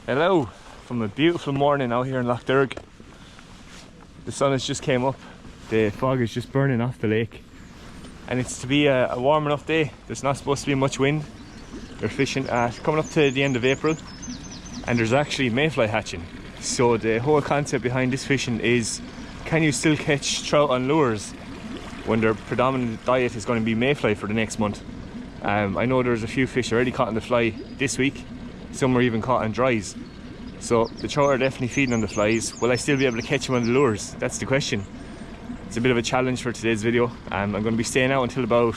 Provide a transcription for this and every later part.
Hello from a beautiful morning out here in Lough Derg. The sun has just came up, the fog is just burning off the lake, and it's to be a warm enough day. There's not supposed to be much wind. They're fishing coming up to the end of April, and there's actually mayfly hatching. So the whole concept behind this fishing is, can you still catch trout on lures when their predominant diet is going to be mayfly for the next month? I know there's a few fish already caught on the fly this week. Some were even caught on dries. So the trout are definitely feeding on the flies. Will I still be able to catch them on the lures? That's the question. It's a bit of a challenge for today's video. I'm going to be staying out until about,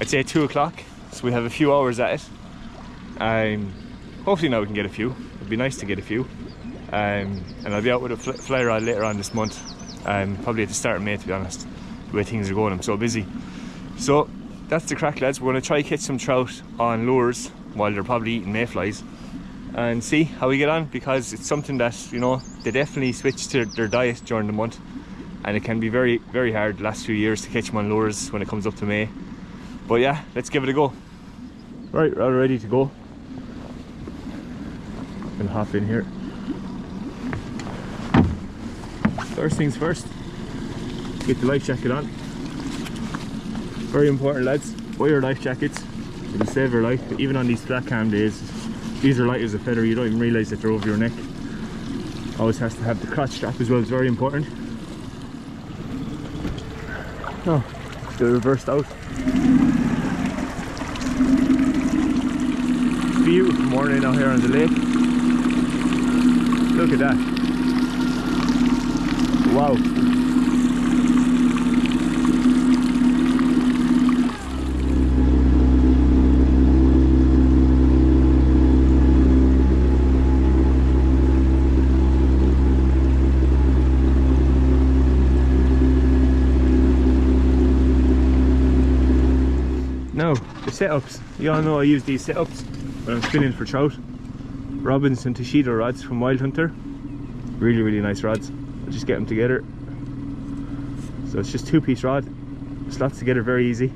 I'd say 2 o'clock. So we have a few hours at it. Hopefully now we can get a few. It'd be nice to get a few. And I'll be out with a fly rod later on this month. Probably at the start of May, to be honest. The way things are going, I'm so busy. So that's the crack, lads. We're going to try catch some trout on lures while they're probably eating mayflies, and see how we get on, because it's something that, you know, they definitely switch to their diet during the month, and it can be very, very hard the last few years to catch them on lures when it comes up to May. But yeah, let's give it a go. Right, we're all ready to go. Gonna hop in here. First things first, get the life jacket on. Very important, lads. Wear your life jackets. It'll save your life. Even on these flat cam days, these are light as a feather. You don't even realise that they're over your neck. Always has to have the crotch strap as well. It's very important. Oh, they're reversed out. Beautiful morning out here on the lake. Look at that. Wow. Now, the setups. You all know I use these setups when I'm spinning for trout. Robinson toshido rods from Wildhunter. Really, really nice rods. I'll just get them together. So it's just 2-piece rod. Slots together very easy.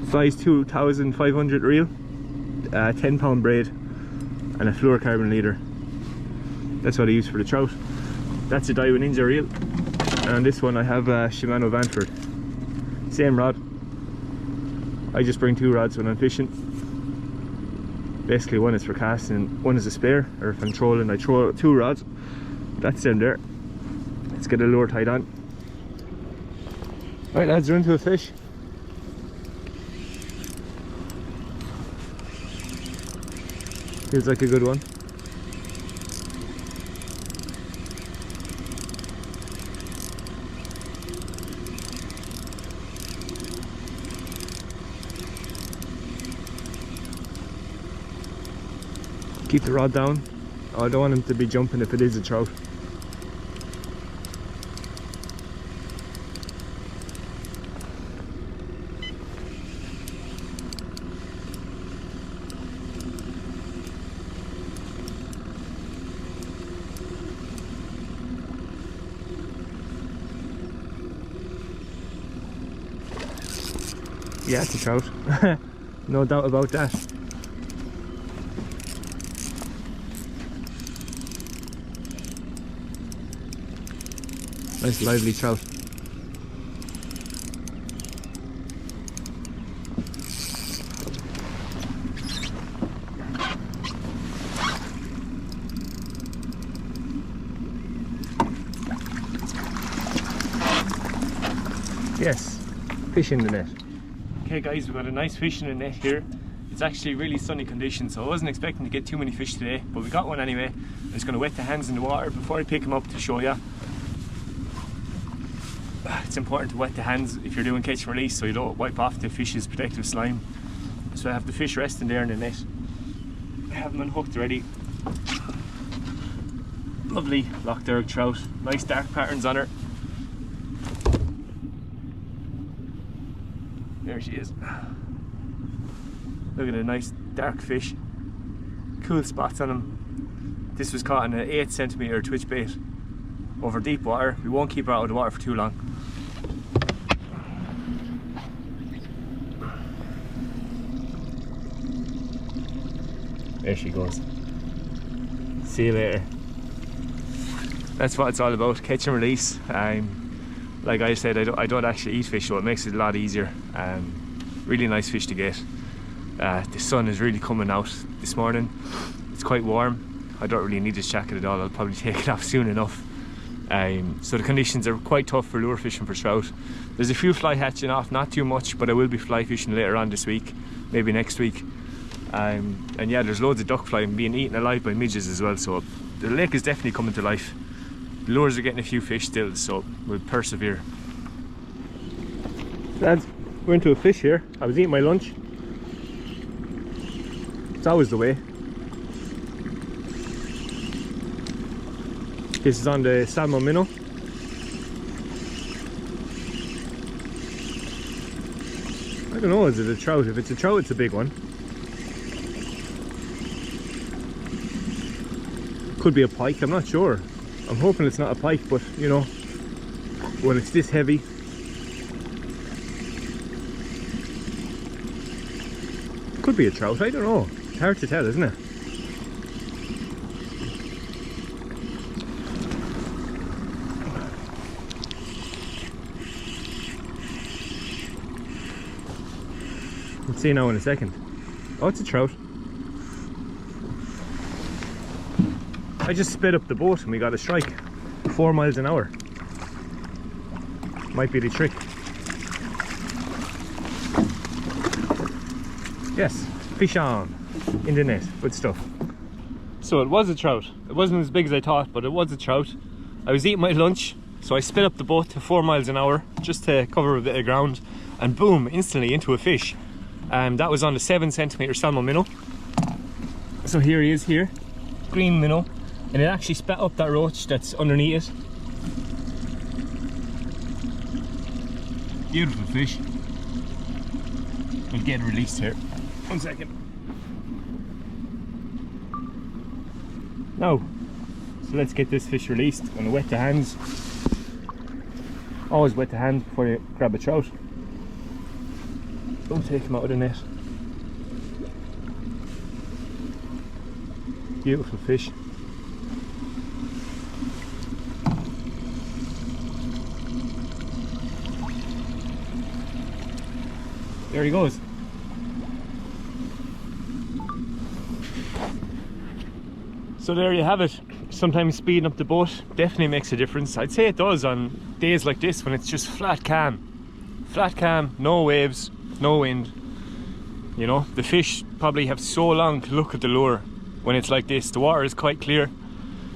Size 2500 reel. 10-pound braid. And a fluorocarbon leader. That's what I use for the trout. That's a DAIWA Ninja reel. And on this one I have a SHIMANO Vanford. Same rod. I just bring 2 rods when I'm fishing. Basically, one is for casting, one is a spare, or if I'm trolling I throw out 2 rods. That's them there. Let's get a lure tied on. Right, lads, we're into a fish. Feels like a good one. Keep the rod down. Oh, I don't want him to be jumping if it is a trout. Yeah, it's a trout. No doubt about that. Nice lively trout. Yes, fish in the net. Okay guys, we've got a nice fish in the net here. It's actually really sunny conditions, so I wasn't expecting to get too many fish today, but we got one anyway. I'm just going to wet the hands in the water before I pick them up to show you. It's important to wet the hands if you're doing catch and release so you don't wipe off the fish's protective slime. So I have the fish resting there in the net. I have them unhooked already. Lovely Lough Derg trout. Nice dark patterns on her. There she is. Look at a nice dark fish. Cool spots on them. This was caught in an 8cm twitch bait over deep water. We won't keep her out of the water for too long. There she goes. See you later. That's what it's all about, catch and release. Like I said, I don't actually eat fish, so it makes it a lot easier. Really nice fish to get. The sun is really coming out this morning. It's quite warm. I don't really need this jacket at all. I'll probably take it off soon enough. So the conditions are quite tough for lure fishing for trout. There's a few fly hatching off, not too much, but I will be fly fishing later on this week, maybe next week. And yeah, there's loads of duck fly being eaten alive by midges as well, so the lake is definitely coming to life. The lures are getting a few fish still, so we'll persevere. Lads, we're into a fish here. I was eating my lunch. It's always the way. This is on the salmon minnow. I don't know, is it a trout? If it's a trout, it's a big one. Could be a pike, I'm not sure. I'm hoping it's not a pike, but you know, when it's this heavy. Could be a trout, I don't know. It's hard to tell, isn't it? We'll see now in a second. Oh, it's a trout. I just sped up the boat and we got a strike. 4 miles an hour. Might be the trick. Yes, fish on in the net, good stuff. So it was a trout. It wasn't as big as I thought, but it was a trout. I was eating my lunch, so I sped up the boat to 4 miles an hour just to cover a bit of ground, and boom, instantly into a fish. That was on the 7cm salmon minnow. So here he is here, green minnow. And it actually spat up that roach that's underneath it. Beautiful fish. We'll get it released here. 1 second. Now, so let's get this fish released. I'm gonna wet the hands. Always wet the hands before you grab a trout. Don't take him out of the net. Beautiful fish. There he goes. So there you have it. Sometimes speeding up the boat definitely makes a difference. I'd say it does on days like this when it's just flat calm. Flat calm, no waves, no wind. You know, the fish probably have so long to look at the lure when it's like this. The water is quite clear.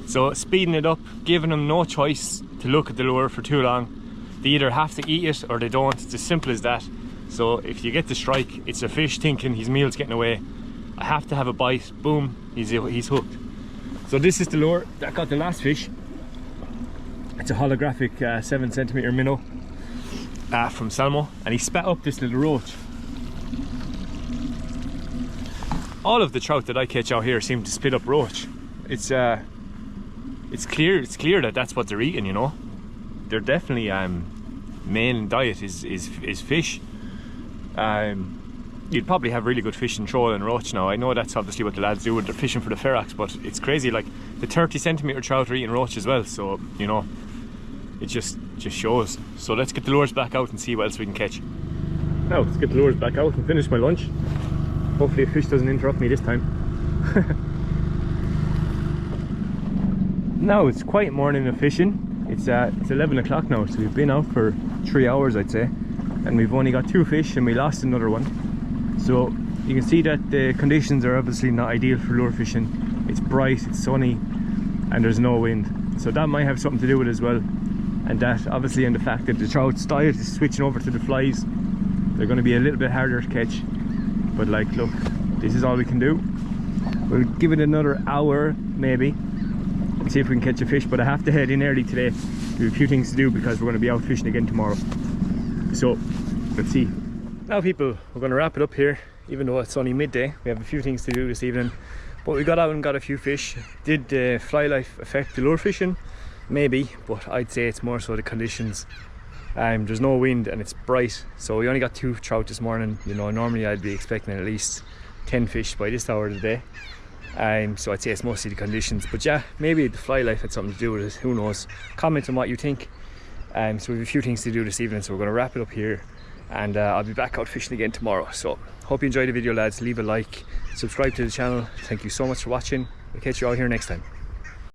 So speeding it up, giving them no choice to look at the lure for too long. They either have to eat it or they don't. It's as simple as that. So if you get the strike, it's a fish thinking his meal's getting away. I have to have a bite. Boom, he's hooked. So this is the lure that got the last fish. It's a holographic 7cm minnow from Salmo, and he spat up this little roach. All of the trout that I catch out here seem to spit up roach. It's clear that that's what they're eating, you know. They're definitely main diet is fish. You'd probably have really good fish in troll and roach now. I know that's obviously what the lads do when they're fishing for the ferox, but it's crazy. Like the 30cm trout are eating roach as well, so you know, it just shows. So let's get the lures back out and see what else we can catch. Now let's get the lures back out and finish my lunch. Hopefully a fish doesn't interrupt me this time. Now it's quiet morning of fishing. It's 11 o'clock now, so we've been out for 3 hours, I'd say, and we've only got 2 fish and we lost another one. So you can see that the conditions are obviously not ideal for lure fishing. It's bright, it's sunny, and there's no wind. So that might have something to do with it as well. And that obviously, and the fact that the trout's diet is switching over to the flies, they're going to be a little bit harder to catch. But like, look, this is all we can do. We'll give it another hour maybe and see if we can catch a fish, but I have to head in early today. We have a few things to do because we're going to be out fishing again tomorrow. So let's see. Now people, we're going to wrap it up here. Even though it's only midday, we have a few things to do this evening, but we got out and got a few fish. Did the fly life affect the lure fishing? Maybe, but I'd say it's more so the conditions. There's no wind and it's bright, so we only got 2 trout this morning. You know, normally I'd be expecting at least 10 fish by this hour of the day. So I'd say it's mostly the conditions, but yeah, maybe the fly life had something to do with it, who knows. Comment on what you think. So we have a few things to do this evening, so we're going to wrap it up here, and I'll be back out fishing again tomorrow. So hope you enjoyed the video, lads. Leave a like, subscribe to the channel. Thank you so much for watching. We'll catch you all here next time.